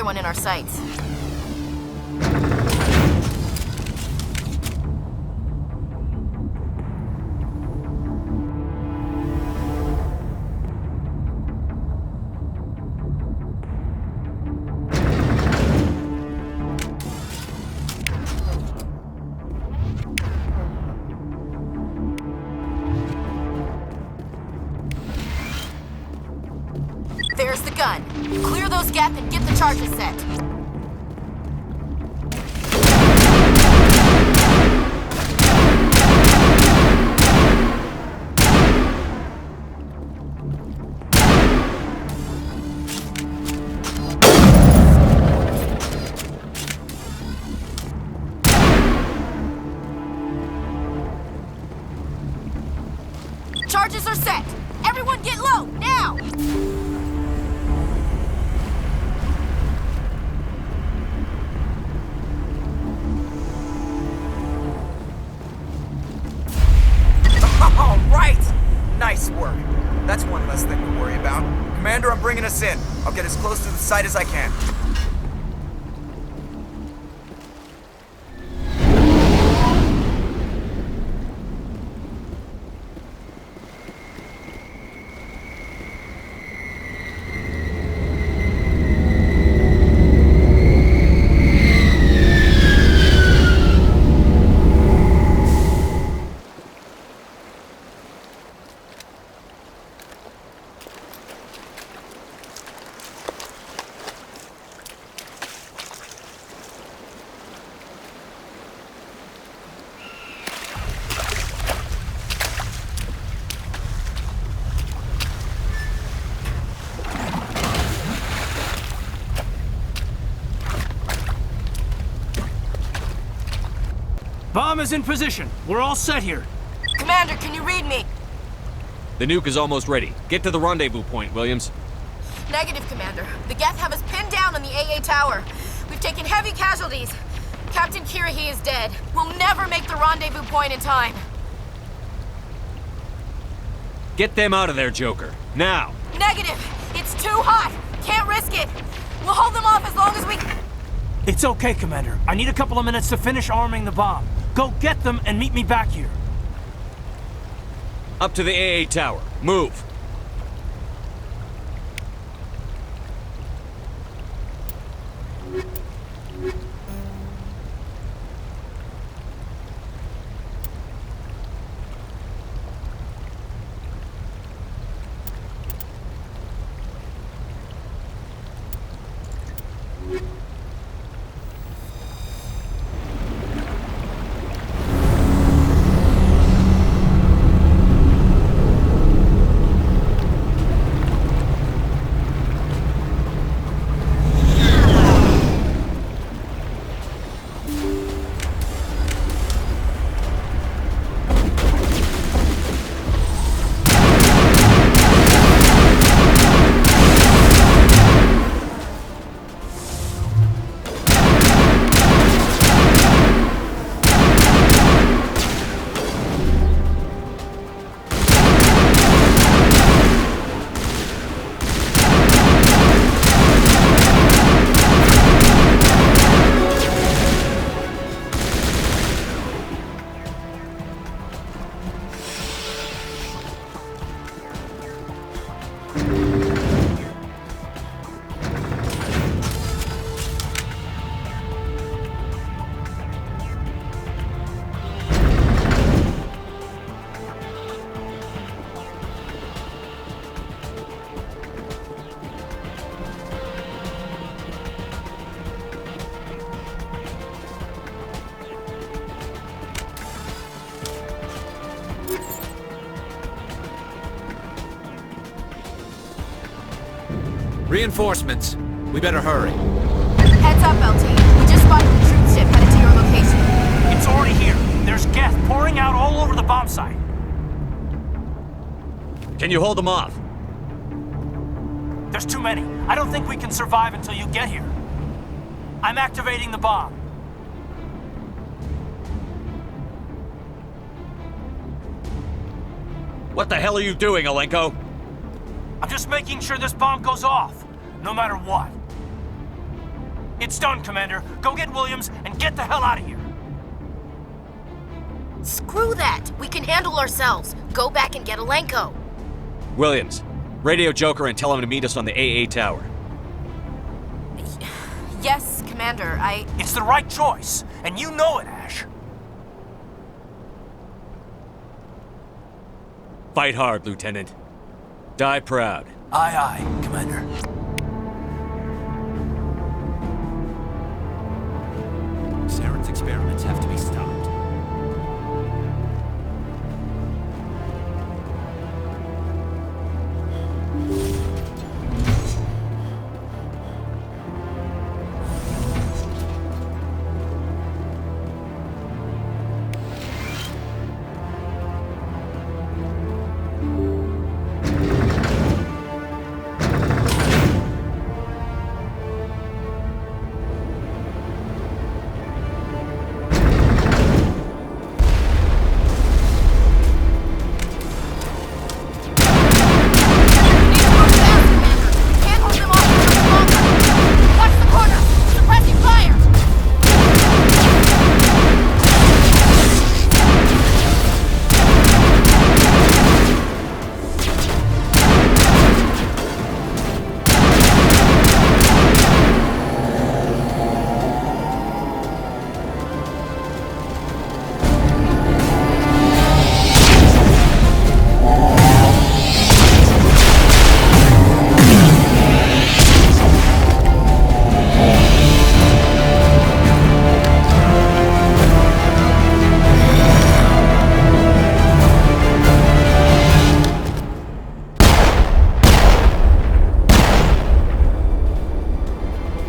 one in our sights. There's the gun. Clear those gaps and get the charges set. Charges are set. Everyone get low, now! All right! Nice work. That's one less thing to worry about. Commander, I'm bringing us in. I'll get as close to the site as I can. Bomb is in position. We're all set here. Commander, can you read me? The nuke is almost ready. Get to the rendezvous point, Williams. Negative, Commander. The Geth have us pinned down on the AA tower. We've taken heavy casualties. Captain Kirrahe is dead. We'll never make the rendezvous point in time. Get them out of there, Joker. Now! Negative! It's too hot! Can't risk it! We'll hold them off as long as we... It's okay, Commander. I need a couple of minutes to finish arming the bomb. Go get them and meet me back here. Up to the AA tower. Move! Reinforcements. We better hurry. Heads up, LT. We just spotted the troop ship headed to your location. It's already here. There's Geth pouring out all over the bomb site. Can you hold them off? There's too many. I don't think we can survive until you get here. I'm activating the bomb. What the hell are you doing, Alenko? I'm just making sure this bomb goes off, no matter what. It's done, Commander. Go get Williams and get the hell out of here. Screw that! We can handle ourselves. Go back and get Alenko. Williams, radio Joker and tell him to meet us on the AA tower. Yes, Commander, It's the right choice, and you know it, Ash. Fight hard, Lieutenant. Die proud. Aye, aye, Commander. Saren's experiments have to be stopped.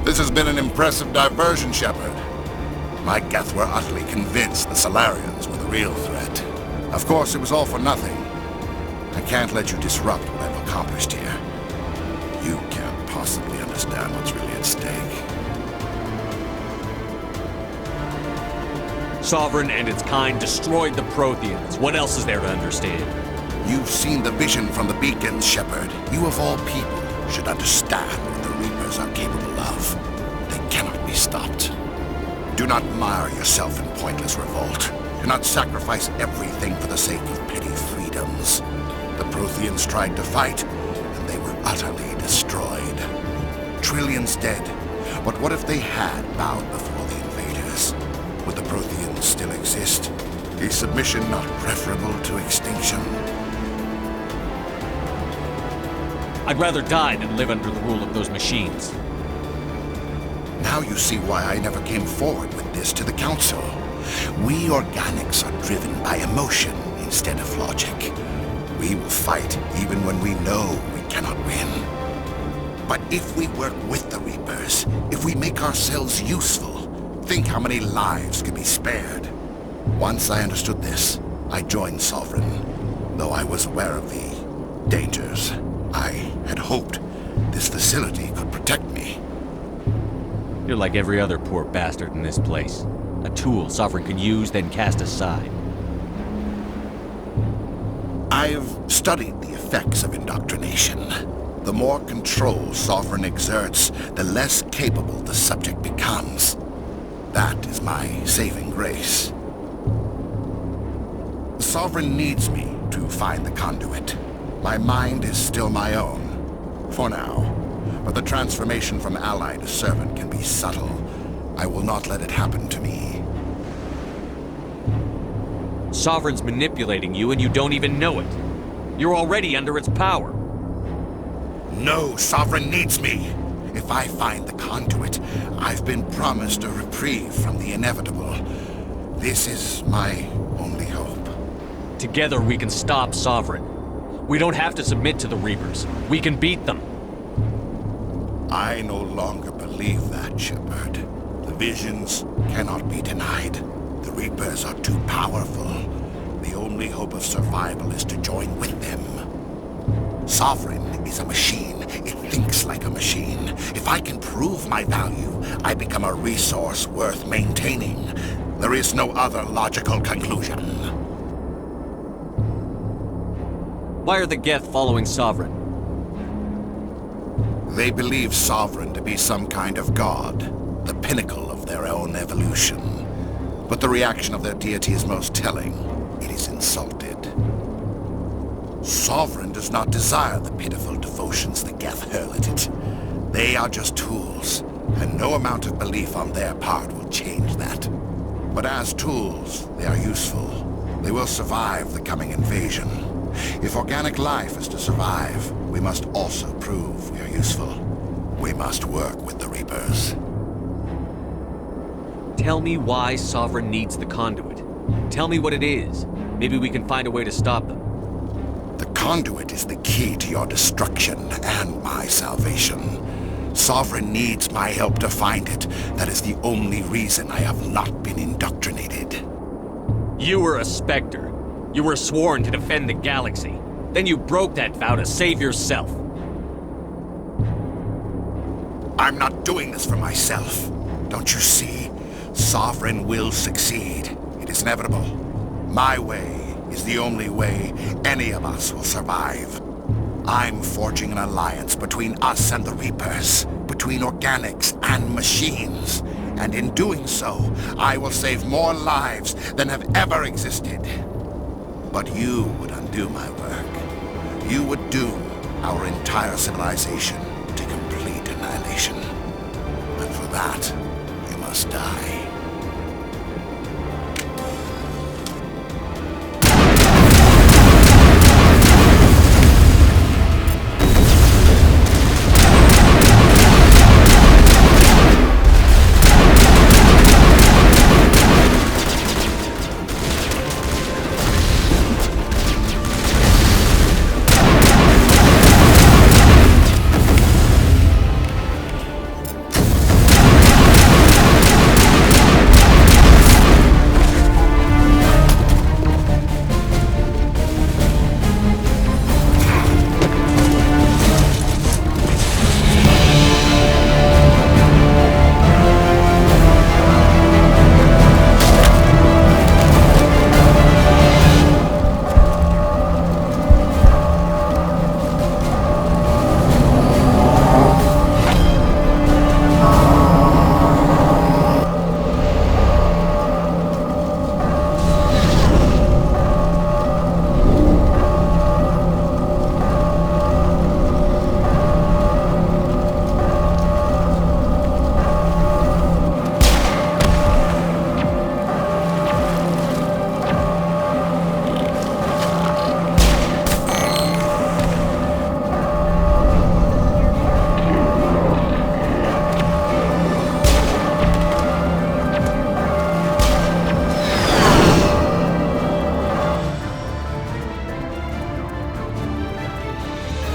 This has been an impressive diversion, Shepard. My Geth were utterly convinced the Salarians were the real threat. Of course, it was all for nothing. I can't let you disrupt what I've accomplished here. You can't possibly understand what's really at stake. Sovereign and its kind destroyed the Protheans. What else is there to understand? You've seen the vision from the beacons, Shepard. You of all people should understand what the Reapers are capable of. They cannot be stopped. Do not mire yourself in pointless revolt. Do not sacrifice everything for the sake of petty freedoms. The Protheans tried to fight, and they were utterly destroyed. Trillions dead. But what if they had bowed before the invaders? Would the Protheans still exist? Is submission not preferable to extinction? I'd rather die than live under the rule of those machines. Now you see why I never came forward with this to the Council. We organics are driven by emotion instead of logic. We will fight even when we know we cannot win. But if we work with the Reapers, if we make ourselves useful, think how many lives could be spared. Once I understood this, I joined Sovereign, though I was aware of the dangers. I had hoped this facility could protect me. You're like every other poor bastard in this place. A tool Sovereign can use, then cast aside. I've studied the effects of indoctrination. The more control Sovereign exerts, the less capable the subject becomes. That is my saving grace. Sovereign needs me to find the conduit. My mind is still my own, for now. But the transformation from ally to servant can be subtle. I will not let it happen to me. Sovereign's manipulating you and you don't even know it. You're already under its power. No, Sovereign needs me. If I find the conduit, I've been promised a reprieve from the inevitable. This is my only hope. Together we can stop Sovereign. We don't have to submit to the Reapers. We can beat them. I no longer believe that, Shepard. The visions cannot be denied. The Reapers are too powerful. The only hope of survival is to join with them. Sovereign is a machine. It thinks like a machine. If I can prove my value, I become a resource worth maintaining. There is no other logical conclusion. Why are the Geth following Sovereign? They believe Sovereign to be some kind of god. the pinnacle of their own evolution. But the reaction of their deity is most telling. It is insulted. Sovereign does not desire the pitiful devotions the Geth hurl at it. They are just tools, and no amount of belief on their part will change that. But as tools, they are useful. They will survive the coming invasion. If organic life is to survive, we must also prove we are useful. We must work with the Reapers. Tell me why Sovereign needs the conduit. Tell me what it is. Maybe we can find a way to stop them. The conduit is the key to your destruction and my salvation. Sovereign needs my help to find it. That is the only reason I have not been indoctrinated. You were a Spectre. You were sworn to defend the galaxy. Then you broke that vow to save yourself. I'm not doing this for myself. Don't you see? Sovereign will succeed. It is inevitable. My way is the only way any of us will survive. I'm forging an alliance between us and the Reapers, between organics and machines. And in doing so, I will save more lives than have ever existed. But you would undo my work. You would doom our entire civilization to complete annihilation. And for that, you must die.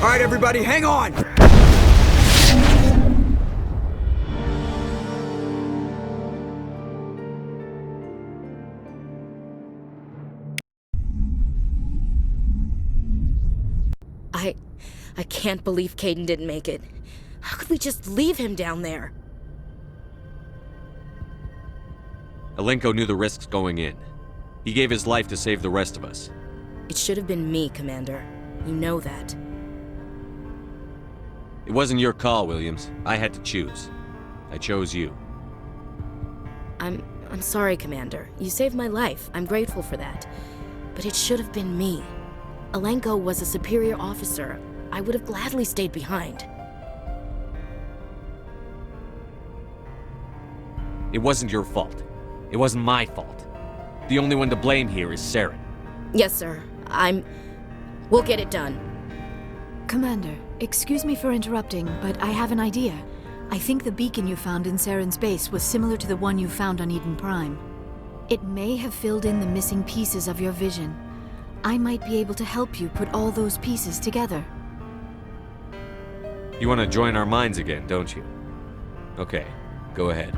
All right, everybody, hang on! I can't believe Kaidan didn't make it. How could we just leave him down there? Alenko knew the risks going in. He gave his life to save the rest of us. It should have been me, Commander. You know that. It wasn't your call, Williams. I had to choose. I chose you. I'm sorry, Commander. You saved my life. I'm grateful for that. But it should have been me. Alenko was a superior officer. I would have gladly stayed behind. It wasn't your fault. It wasn't my fault. The only one to blame here is Saren. Yes, sir. We'll get it done. Commander, excuse me for interrupting, but I have an idea. I think the beacon you found in Saren's base was similar to the one you found on Eden Prime. It may have filled in the missing pieces of your vision. I might be able to help you put all those pieces together. You want to join our minds again, don't you? Okay, go ahead.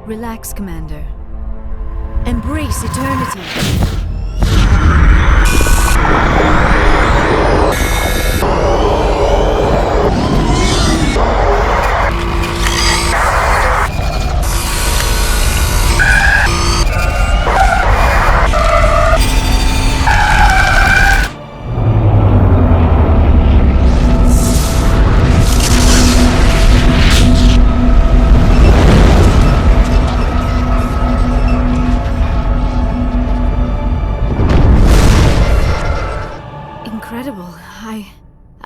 Relax, Commander. Embrace eternity.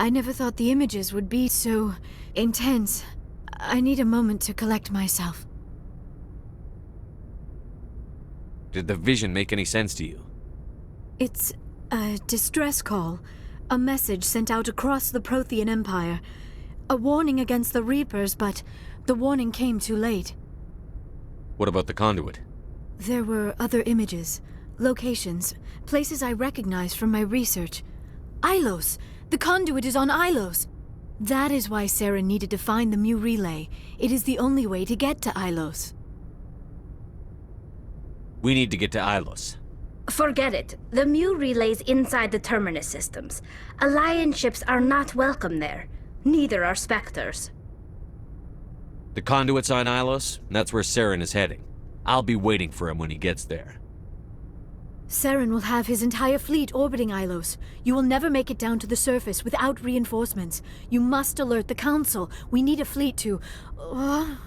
I never thought the images would be so intense. I need a moment to collect myself. Did the vision make any sense to you? It's a distress call. A message sent out across the Prothean Empire. A warning against the Reapers, but the warning came too late. What about the conduit? There were other images, locations, places I recognized from my research. Ilos! The conduit is on Ilos! That is why Saren needed to find the Mu relay. It is the only way to get to Ilos. We need to get to Ilos. Forget it. The Mu relay's inside the Terminus systems. Alliance ships are not welcome there. Neither are Spectres. The conduit's on Ilos, and that's where Saren is heading. I'll be waiting for him when he gets there. Saren will have his entire fleet orbiting Ilos. You will never make it down to the surface without reinforcements. You must alert the Council. We need a fleet to... I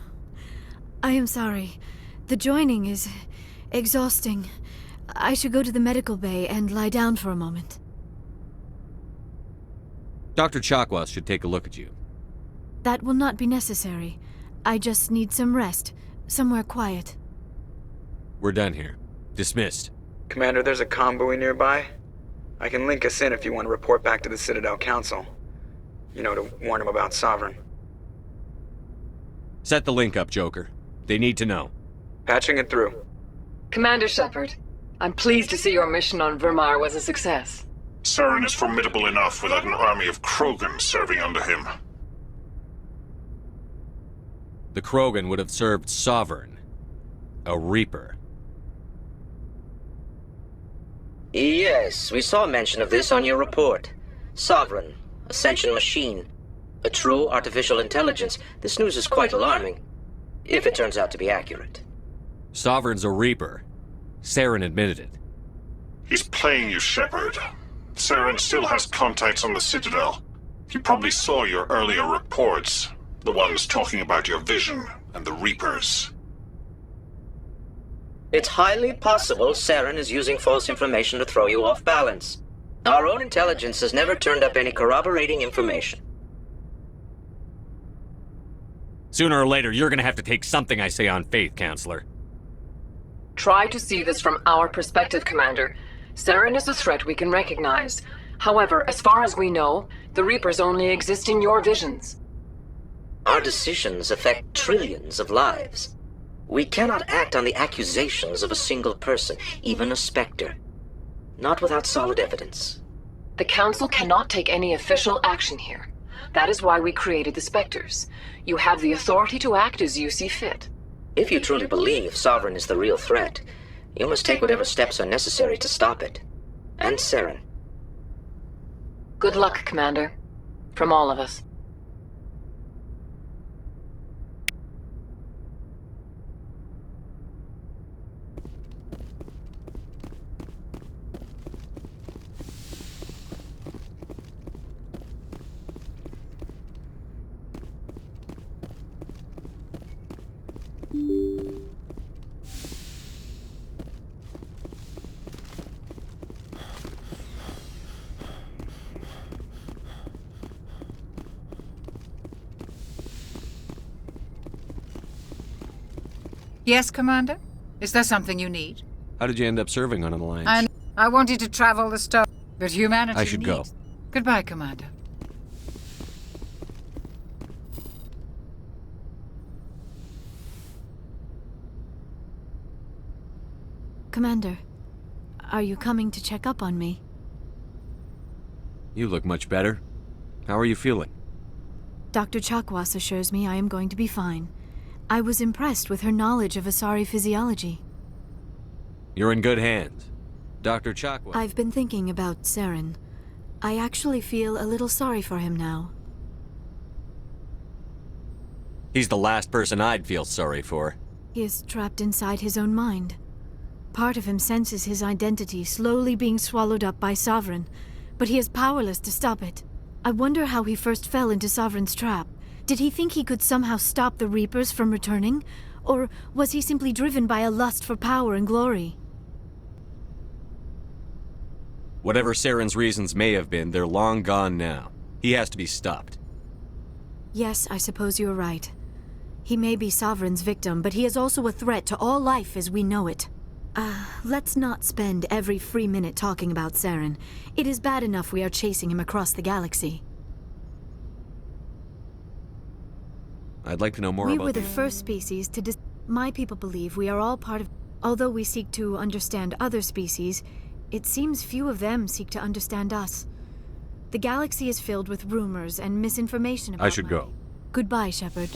am sorry. The joining is exhausting. I should go to the medical bay and lie down for a moment. Dr. Chakwas should take a look at you. That will not be necessary. I just need some rest. Somewhere quiet. We're done here. Dismissed. Commander, there's a convoy nearby. I can link us in if you want to report back to the Citadel Council. You know, to warn them about Sovereign. Set the link up, Joker. They need to know. Patching it through. Commander Shepard, I'm pleased to see your mission on Vermar was a success. Saren is formidable enough without an army of Krogan serving under him. The Krogan would have served Sovereign. A Reaper. Yes, we saw mention of this on your report. Sovereign, Ascension machine, a true artificial intelligence. This news is quite alarming, if it turns out to be accurate. Sovereign's a Reaper. Saren admitted it. He's playing you, Shepard. Saren still has contacts on the Citadel. He probably saw your earlier reports, the ones talking about your vision and the Reapers. It's highly possible Saren is using false information to throw you off balance. Our own intelligence has never turned up any corroborating information. Sooner or later, you're gonna have to take something I say on faith, Counselor. Try to see this from our perspective, Commander. Saren is a threat we can recognize. However, as far as we know, the Reapers only exist in your visions. Our decisions affect trillions of lives. We cannot act on the accusations of a single person, even a Spectre. Not without solid evidence. The Council cannot take any official action here. That is why we created the Spectres. You have the authority to act as you see fit. If you truly believe Sovereign is the real threat, you must take whatever steps are necessary to stop it. And Saren. Good luck, Commander. From all of us. Yes, Commander? Is there something you need? How did you end up serving on an Alliance? I wanted to travel the star, but humanity I should go. Goodbye, Commander. Commander, are you coming to check up on me? You look much better. How are you feeling? Dr. Chakwas assures me I am going to be fine. I was impressed with her knowledge of Asari physiology. You're in good hands. Dr. Chakwas. I've been thinking about Saren. I actually feel a little sorry for him now. He's the last person I'd feel sorry for. He is trapped inside his own mind. Part of him senses his identity slowly being swallowed up by Sovereign, but he is powerless to stop it. I wonder how he first fell into Sovereign's trap. Did he think he could somehow stop the Reapers from returning? Or was he simply driven by a lust for power and glory? Whatever Saren's reasons may have been, they're long gone now. He has to be stopped. Yes, I suppose you're right. He may be Sovereign's victim, but he is also a threat to all life as we know it. Let's not spend every free minute talking about Saren. It is bad enough we are chasing him across the galaxy. I'd like to know more We about were the first species to My people believe we are all part of... Although we seek to understand other species, it seems few of them seek to understand us. The galaxy is filled with rumors and misinformation about I should go. Goodbye, Shepard.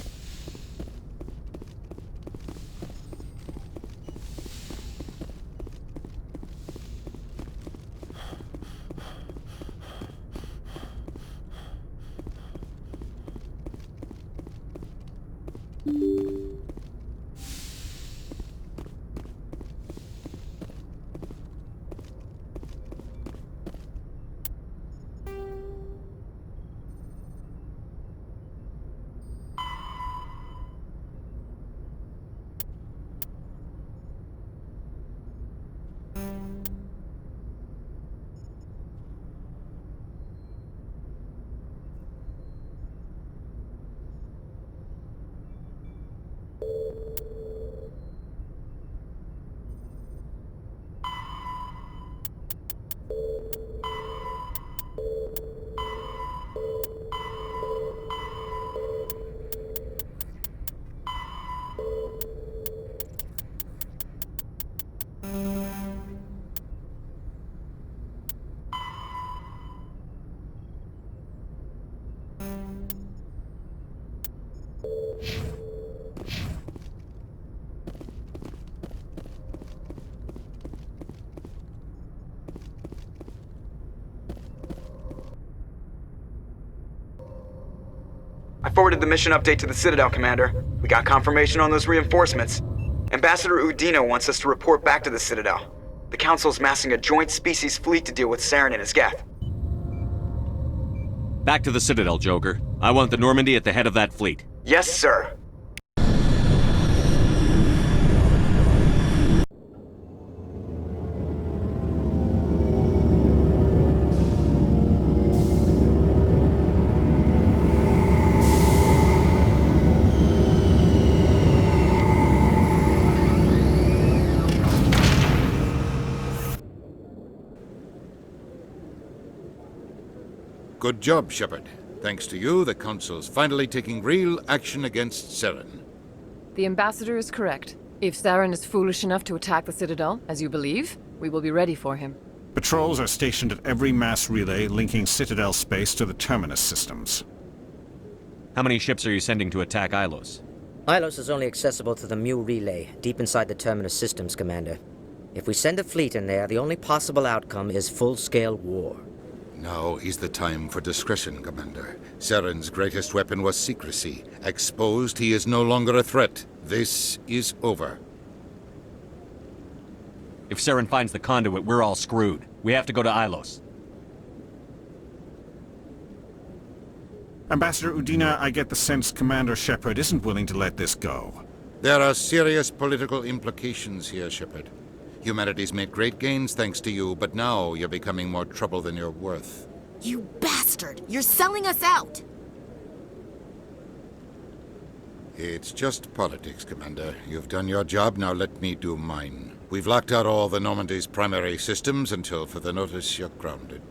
I forwarded the mission update to the Citadel, Commander. We got confirmation on those reinforcements. Ambassador Udina wants us to report back to the Citadel. The Council's massing a joint species fleet to deal with Saren and his Geth. Back to the Citadel, Joker. I want the Normandy at the head of that fleet. Yes, sir. Good job, Shepard. Thanks to you, the Council's finally taking real action against Saren. The Ambassador is correct. If Saren is foolish enough to attack the Citadel, as you believe, we will be ready for him. Patrols are stationed at every mass relay linking Citadel space to the Terminus systems. How many ships are you sending to attack Ilos? Ilos is only accessible to the Mu relay, deep inside the Terminus systems, Commander. If we send a fleet in there, the only possible outcome is full-scale war. Now is the time for discretion, Commander. Saren's greatest weapon was secrecy. Exposed, he is no longer a threat. This is over. If Saren finds the conduit, we're all screwed. We have to go to Ilos. Ambassador Udina, I get the sense Commander Shepard isn't willing to let this go. There are serious political implications here, Shepard. Humanity's made great gains thanks to you, but now you're becoming more trouble than you're worth. You bastard! You're selling us out! It's just politics, Commander. You've done your job, now let me do mine. We've locked out all the Normandy's primary systems until further notice you're grounded.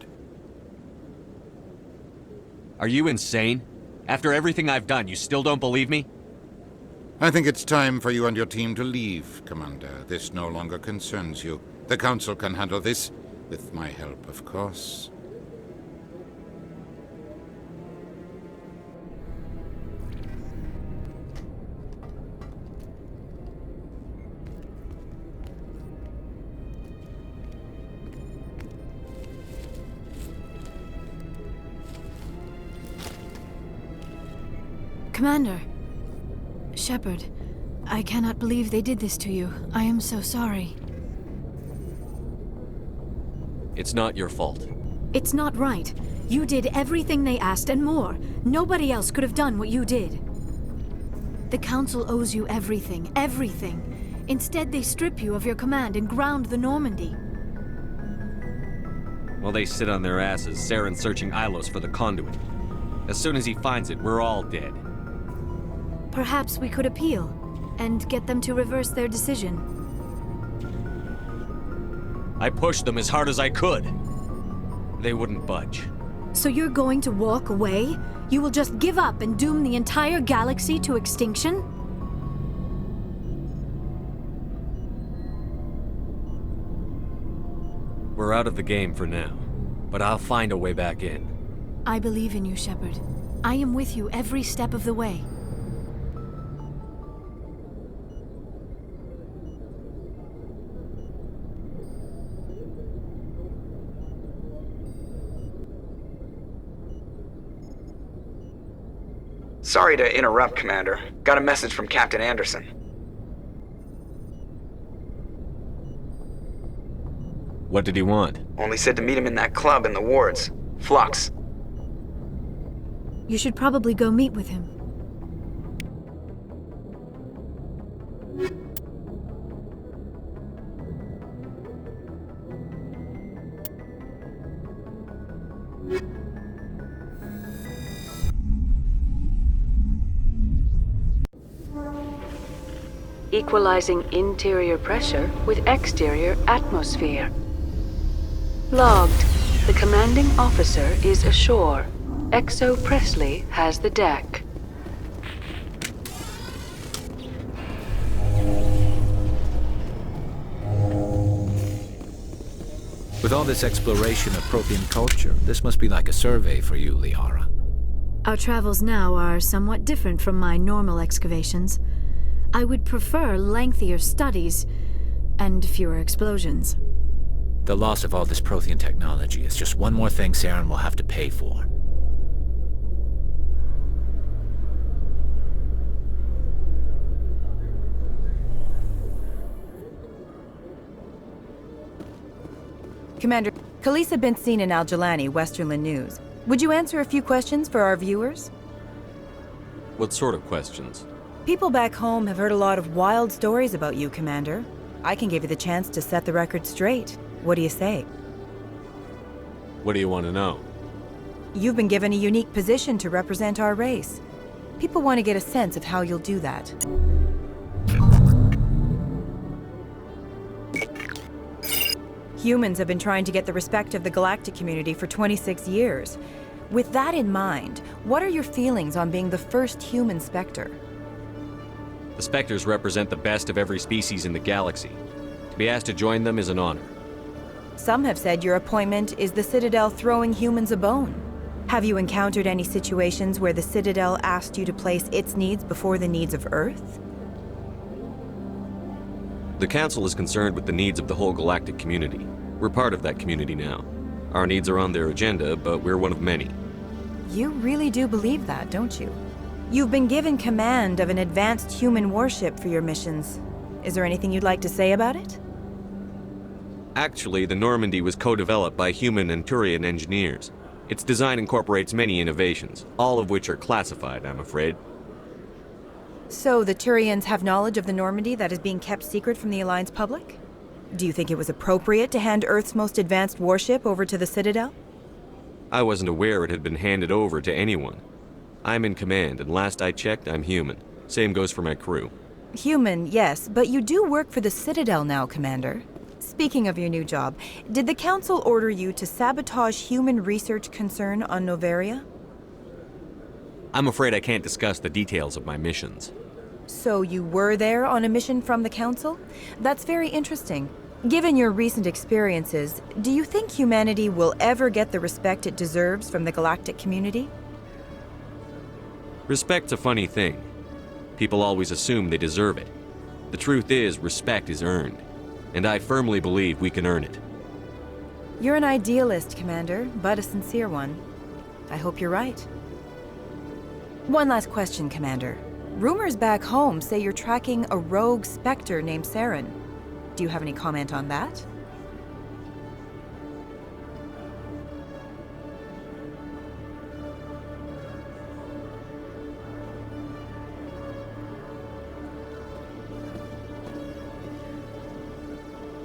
Are you insane? After everything I've done, you still don't believe me? I think it's time for you and your team to leave, Commander. This no longer concerns you. The Council can handle this, with my help, of course. Commander. Shepard, I cannot believe they did this to you. I am so sorry. It's not your fault. It's not right. You did everything they asked and more. Nobody else could have done what you did. The Council owes you everything, everything. Instead, they strip you of your command and ground the Normandy. While they sit on their asses, Saren's searching Ilos for the conduit. As soon as he finds it, we're all dead. Perhaps we could appeal and get them to reverse their decision. I pushed them as hard as I could. They wouldn't budge. So you're going to walk away? You will just give up and doom the entire galaxy to extinction? We're out of the game for now, but I'll find a way back in. I believe in you, Shepard. I am with you every step of the way. Sorry to interrupt, Commander. Got a message from Captain Anderson. What did he want? Only said to meet him in that club in the wards. Flux. You should probably go meet with him. Equalizing interior pressure with exterior atmosphere. Logged. The commanding officer is ashore. Exo Presley has the deck. With all this exploration of Prothean culture, this must be like a survey for you, Liara. Our travels now are somewhat different from my normal excavations. I would prefer lengthier studies and fewer explosions. The loss of all this Prothean technology is just one more thing Saren will have to pay for. Commander, Khalees had been seen in Al Jalani, Westerland News. Would you answer a few questions for our viewers? What sort of questions? People back home have heard a lot of wild stories about you, Commander. I can give you the chance to set the record straight. What do you say? What do you want to know? You've been given a unique position to represent our race. People want to get a sense of how you'll do that. Humans have been trying to get the respect of the galactic community for 26 years. With that in mind, what are your feelings on being the first human Spectre? The Spectres represent the best of every species in the galaxy. To be asked to join them is an honor. Some have said your appointment is the Citadel throwing humans a bone. Have you encountered any situations where the Citadel asked you to place its needs before the needs of Earth? The Council is concerned with the needs of the whole galactic community. We're part of that community now. Our needs are on their agenda, but we're one of many. You really do believe that, don't you? You've been given command of an advanced human warship for your missions. Is there anything you'd like to say about it? Actually, the Normandy was co-developed by human and Turian engineers. Its design incorporates many innovations, all of which are classified, I'm afraid. So the Turians have knowledge of the Normandy that is being kept secret from the Alliance public? Do you think it was appropriate to hand Earth's most advanced warship over to the Citadel? I wasn't aware it had been handed over to anyone. I'm in command, and last I checked, I'm human. Same goes for my crew. Human, yes, but you do work for the Citadel now, Commander. Speaking of your new job, did the Council order you to sabotage human research concern on Noveria? I'm afraid I can't discuss the details of my missions. So you were there on a mission from the Council? That's very interesting. Given your recent experiences, do you think humanity will ever get the respect it deserves from the galactic community? Respect's a funny thing. People always assume they deserve it. The truth is, respect is earned. And I firmly believe we can earn it. You're an idealist, Commander, but a sincere one. I hope you're right. One last question, Commander. Rumors back home say you're tracking a rogue Spectre named Saren. Do you have any comment on that?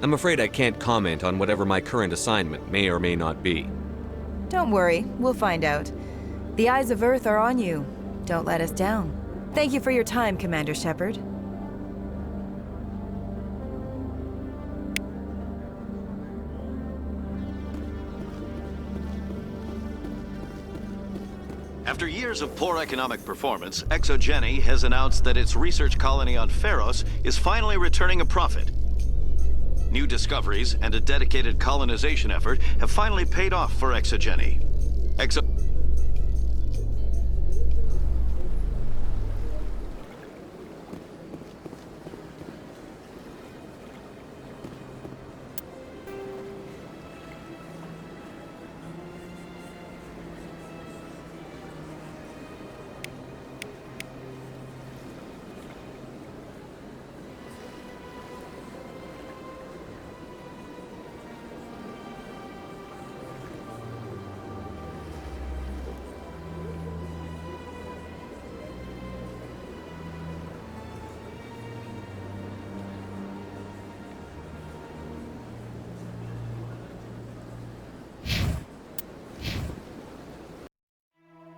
I'm afraid I can't comment on whatever my current assignment may or may not be. Don't worry, we'll find out. The eyes of Earth are on you. Don't let us down. Thank you for your time, Commander Shepard. After years of poor economic performance, ExoGeni has announced that its research colony on Pharos is finally returning a profit. New discoveries and a dedicated colonization effort have finally paid off for ExoGeni.